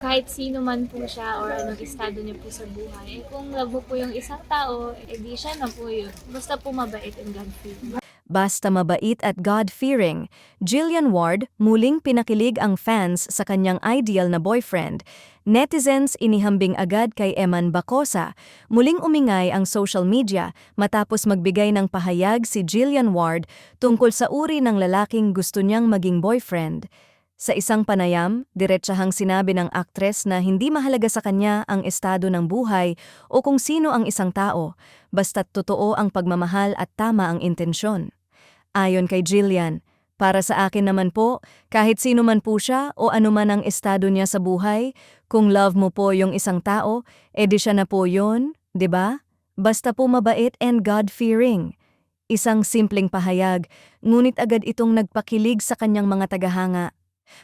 Kahit sino man po siya or anong estado niya po sa buhay, kung love mo po yung isang tao, edi siya na po yun. Basta po mabait and God-fearing. Basta mabait at God-fearing, Jillian Ward muling pinakilig ang fans sa kanyang ideal na boyfriend. Netizens inihambing agad kay Eman Bacosa. Muling umingay ang social media matapos magbigay ng pahayag si Jillian Ward tungkol sa uri ng lalaking gusto niyang maging boyfriend. Sa isang panayam, diretsahang sinabi ng aktres na hindi mahalaga sa kanya ang estado ng buhay o kung sino ang isang tao, basta't totoo ang pagmamahal at tama ang intensyon. Ayon kay Jillian, para sa akin naman po, kahit sino man po siya o anuman ang estado niya sa buhay, kung love mo po yung isang tao, edi siya na po yun, 'di ba? Basta po mabait and God-fearing. Isang simpleng pahayag, ngunit agad itong nagpakilig sa kanyang mga tagahanga.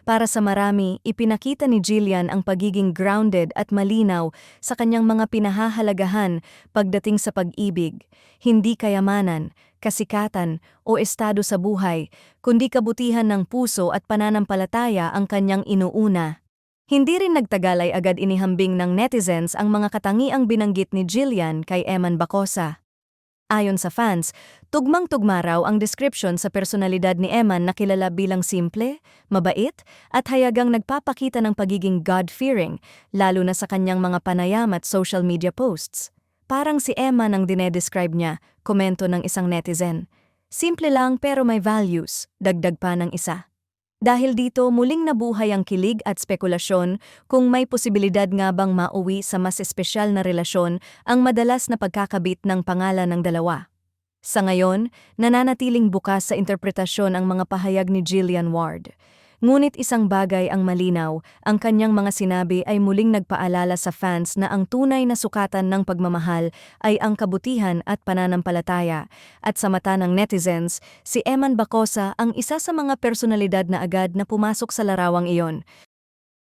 Para sa marami, ipinakita ni Jillian ang pagiging grounded at malinaw sa kanyang mga pinahahalagahan pagdating sa pag-ibig, hindi kayamanan, kasikatan o estado sa buhay, kundi kabutihan ng puso at pananampalataya ang kanyang inuuna. Hindi rin nagtagal ay agad inihambing ng netizens ang mga katangiang binanggit ni Jillian kay Eman Bacosa. Ayon sa fans, tugmang-tugma raw ang description sa personalidad ni Eman na kilala bilang simple, mabait, at hayagang nagpapakita ng pagiging God-fearing, lalo na sa kanyang mga panayam at social media posts. Parang si Eman ang dinedescribe niya, komento ng isang netizen. Simple lang pero may values, dagdag pa ng isa. Dahil dito muling nabuhay ang kilig at spekulasyon kung may posibilidad nga bang mauwi sa mas espesyal na relasyon ang madalas na pagkakabit ng pangalan ng dalawa. Sa ngayon, nananatiling bukas sa interpretasyon ang mga pahayag ni Jillian Ward. Ngunit isang bagay ang malinaw, ang kanyang mga sinabi ay muling nagpaalala sa fans na ang tunay na sukatan ng pagmamahal ay ang kabutihan at pananampalataya. At sa mata ng netizens, si Eman Bacosa ang isa sa mga personalidad na agad na pumasok sa larawang iyon.